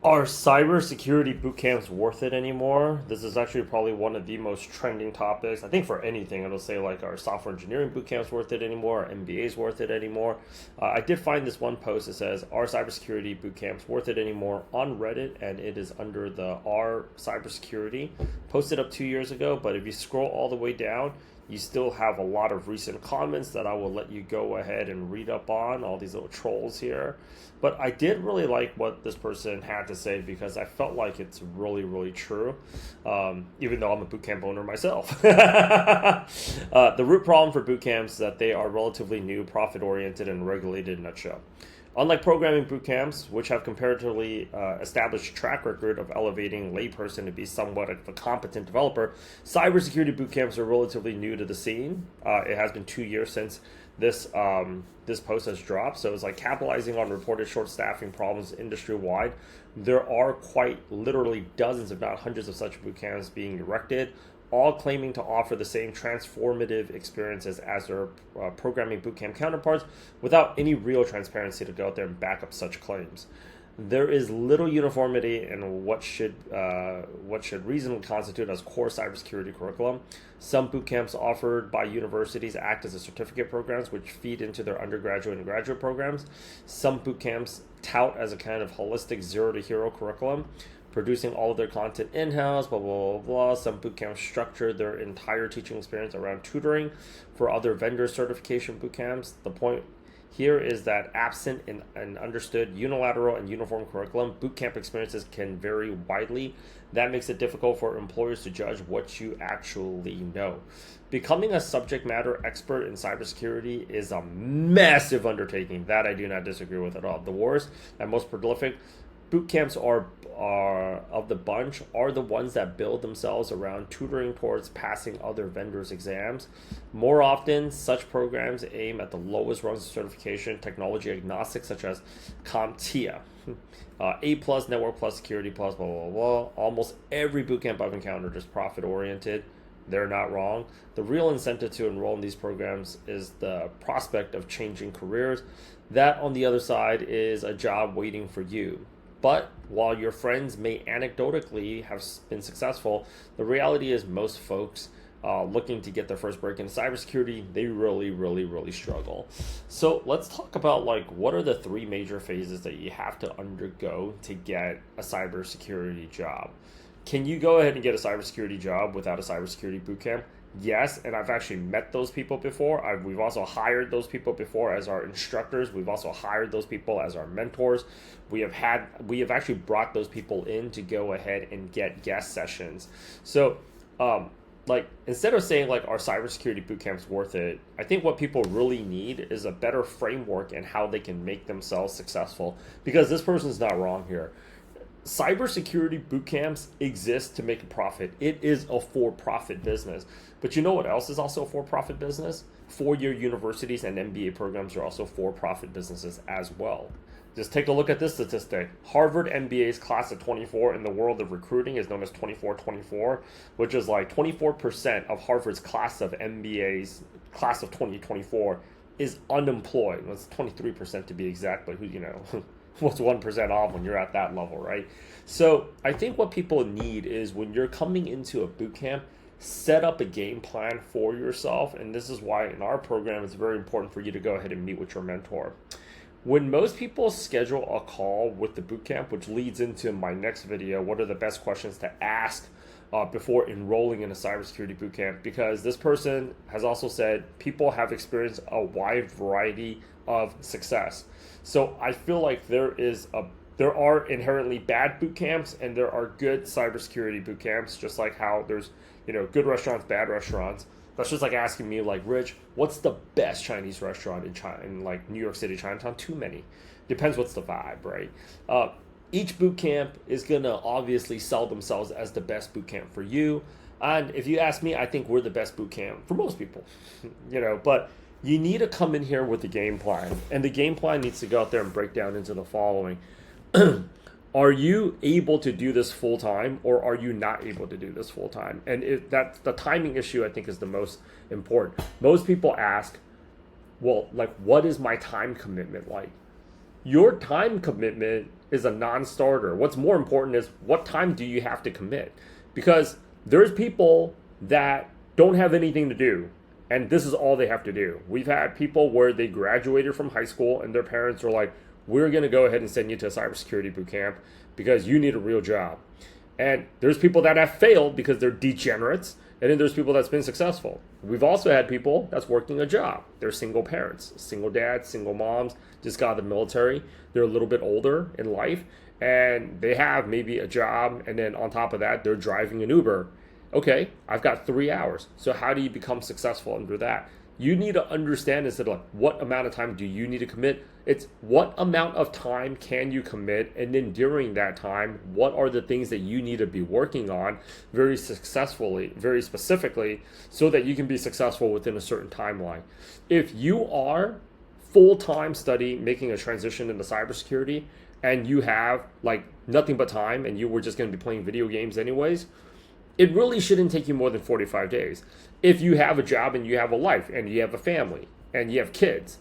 Are cybersecurity boot camps worth it anymore? This is actually probably one of the most trending topics. I think for anything, it'll say like, are software engineering boot camps worth it anymore? Are MBAs worth it anymore? I did find this one post that says, are cybersecurity boot camps worth it anymore on Reddit? And it is under the R cybersecurity, posted up 2 years ago. But if you scroll all the way down, you still have a lot of recent comments that I will let you go ahead and read up on, all these little trolls here. But I did really like what this person had to say because I felt like it's really, really true, even though I'm a bootcamp owner myself. The root problem for bootcamps is that they are relatively new, profit-oriented, and regulated in a nutshell. Unlike programming bootcamps, which have comparatively established track record of elevating layperson to be somewhat of a competent developer, cybersecurity bootcamps are relatively new to the scene. It has been 2 years since this post has dropped, so it's like capitalizing on reported short staffing problems industry wide. There are quite literally dozens, if not hundreds, of such bootcamps being erected, all claiming to offer the same transformative experiences as their programming bootcamp counterparts without any real transparency to go out there and back up such claims. There is little uniformity in what should reasonably constitute as core cybersecurity curriculum. Some bootcamps offered by universities act as a certificate programs which feed into their undergraduate and graduate programs. Some bootcamps tout as a kind of holistic zero to hero curriculum, producing all of their content in-house, blah, blah, blah, blah. Some bootcamps structure their entire teaching experience around tutoring for other vendor certification bootcamps. The point here is that absent an understood unilateral and uniform curriculum, bootcamp experiences can vary widely. That makes it difficult for employers to judge what you actually know. Becoming a subject matter expert in cybersecurity is a massive undertaking. That I do not disagree with at all. The worst and most prolific boot camps are of the bunch are the ones that build themselves around tutoring towards passing other vendors' exams. More often, such programs aim at the lowest rungs of certification, technology agnostic, such as CompTIA, A plus, Network plus, Security plus, blah, blah, blah. Almost every bootcamp I've encountered is profit oriented. They're not wrong. The real incentive to enroll in these programs is the prospect of changing careers. That, on the other side, is a job waiting for you. But while your friends may anecdotally have been successful, the reality is most folks looking to get their first break in cybersecurity, they really, really, really struggle. So let's talk about like what are the three major phases that you have to undergo to get a cybersecurity job. Can you go ahead and get a cybersecurity job without a cybersecurity bootcamp? Yes, and I've actually met those people before. We've also hired those people before as our instructors. We've also hired those people as our mentors. We have actually brought those people in to go ahead and get guest sessions. So, like instead of saying like are cybersecurity bootcamps worth it, I think what people really need is a better framework and how they can make themselves successful. Because this person's not wrong here. Cybersecurity bootcamps exist to make a profit. It is a for-profit business. But you know what else is also a for-profit business? Four-year universities and MBA programs are also for-profit businesses as well. Just take a look at this statistic. Harvard MBA's class of 24 in the world of recruiting is known as 24-24, which is like 24% of Harvard's class of MBA's class of 2024 is unemployed. Well, it's 23% to be exact, but what's 1% off when you're at that level, right? So I think what people need is when you're coming into a boot camp, set up a game plan for yourself. And this is why in our program, it's very important for you to go ahead and meet with your mentor. When most people schedule a call with the boot camp, which leads into my next video, what are the best questions to ask before enrolling in a cybersecurity bootcamp, because this person has also said people have experienced a wide variety of success. So I feel like there are inherently bad boot camps and there are good cybersecurity boot camps, just like how there's good restaurants, bad restaurants. That's just like asking me like, Rich, what's the best Chinese restaurant in China, in like New York City, Chinatown? Too many. Depends what's the vibe, right? Each boot camp is gonna obviously sell themselves as the best boot camp for you. And if you ask me, I think we're the best boot camp for most people. But you need to come in here with a game plan. And the game plan needs to go out there and break down into the following. Are you able to do this full time, or are you not able to do this full time? And that's the timing issue, I think, is the most important. Most people ask, well, like, what is my time commitment like? Your time commitment is a non-starter. What's more important is what time do you have to commit? Because there's people that don't have anything to do, and this is all they have to do. We've had people where they graduated from high school and their parents are like, we're going to go ahead and send you to a cybersecurity boot camp because you need a real job. And there's people that have failed because they're degenerates, and then there's people that's been successful. We've also had people that's working a job. They're single parents, single dads, single moms, just got out of the military. They're a little bit older in life, and they have maybe a job, and then on top of that, they're driving an Uber. Okay, I've got 3 hours. So how do you become successful under that? You need to understand instead of like, what amount of time do you need to commit? It's what amount of time can you commit? And then during that time, what are the things that you need to be working on very successfully, very specifically, so that you can be successful within a certain timeline. If you are full-time study making a transition into cybersecurity and you have like nothing but time and you were just going to be playing video games anyways, it really shouldn't take you more than 45 days. If you have a job and you have a life and you have a family and you have kids,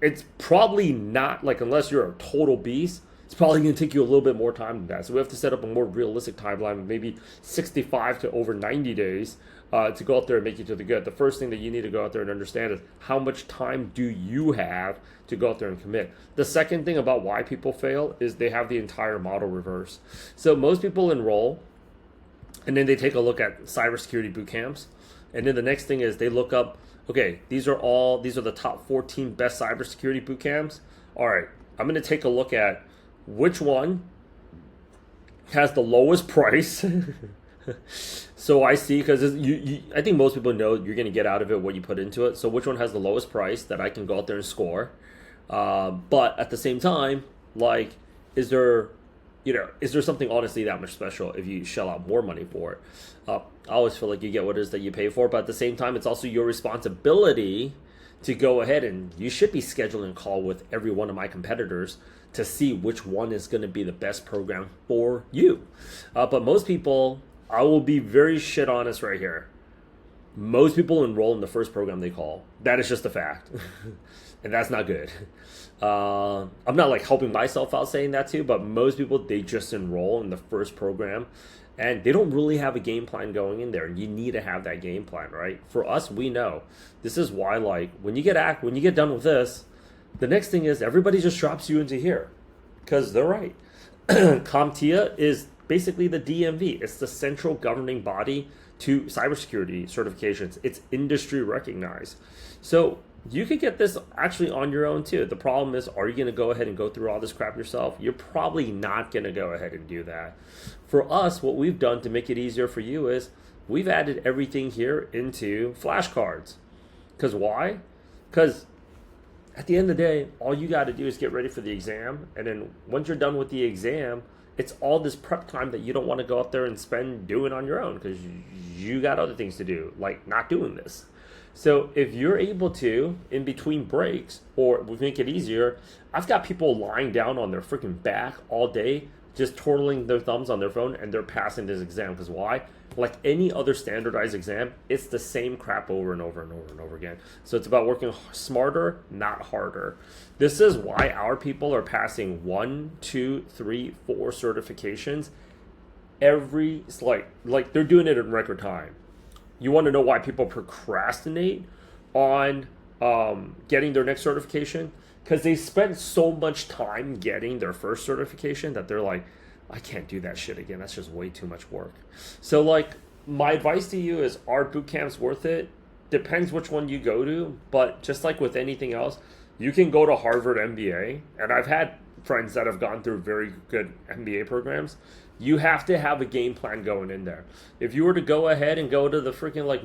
it's probably not like, unless you're a total beast, it's probably going to take you a little bit more time than that. So we have to set up a more realistic timeline, maybe 65 to over 90 days to go out there and make it to the good. The first thing that you need to go out there and understand is how much time do you have to go out there and commit. The second thing about why people fail is they have the entire model reverse. So most people enroll, and then they take a look at cybersecurity boot camps. And then the next thing is they look up, okay, these are the top 14 best cybersecurity boot camps. All right, I'm going to take a look at which one has the lowest price. So I see, because I think most people know you're going to get out of it what you put into it. So which one has the lowest price that I can go out there and score? But at the same time, like, is there something honestly that much special if you shell out more money for it? I always feel like you get what it is that you pay for, but at the same time, it's also your responsibility to go ahead, and you should be scheduling a call with every one of my competitors to see which one is going to be the best program for you. But most people, I will be very shit honest right here, most people enroll in the first program they call. That is just a fact. And that's not good. I'm not like helping myself out saying that too, but most people, they just enroll in the first program and they don't really have a game plan going in there. And you need to have that game plan, right? For us, we know this is why, like, when you get done with this, the next thing is everybody just drops you into here because they're right. CompTIA is basically the DMV. It's the central governing body to cybersecurity certifications. It's industry recognized. So you could get this actually on your own too. The problem is, are you going to go ahead and go through all this crap yourself? You're probably not going to go ahead and do that. For us, what we've done to make it easier for you is we've added everything here into flashcards. Because why? Because at the end of the day, all you got to do is get ready for the exam. And then once you're done with the exam, it's all this prep time that you don't want to go out there and spend doing on your own because you got other things to do, like not doing this. So if you're able to, in between breaks, or we make it easier, I've got people lying down on their freaking back all day, just twirling their thumbs on their phone, and they're passing this exam. Because why? Like any other standardized exam, it's the same crap over and over and over and over again. So it's about working smarter, not harder. This is why our people are passing 1, 2, 3, 4 certifications every, like they're doing it in record time. You want to know why people procrastinate on getting their next certification? Because they spent so much time getting their first certification that they're like, I can't do that shit again. That's just way too much work. So like, my advice to you is, are boot camps worth it? Depends which one you go to. But just like with anything else, you can go to Harvard MBA. And I've had friends that have gone through very good MBA programs. You have to have a game plan going in there. If you were to go ahead and go to the freaking like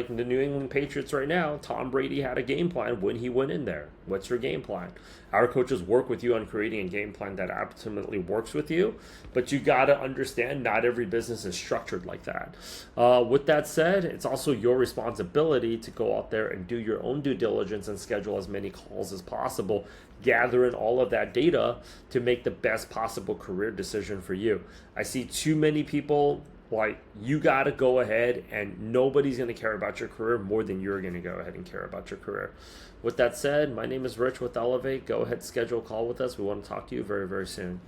the New England Patriots right now, Tom Brady had a game plan when he went in there. What's your game plan? Our coaches work with you on creating a game plan that ultimately works with you, but you got to understand not every business is structured like that. With that said, it's also your responsibility to go out there and do your own due diligence and schedule as many calls as possible, gathering all of that data to make the best possible career decision for you. I see too many people like, you got to go ahead, and nobody's going to care about your career more than you're going to go ahead and care about your career. With that said, my name is Rich with Elevate. Go ahead, schedule a call with us. We want to talk to you very, very soon.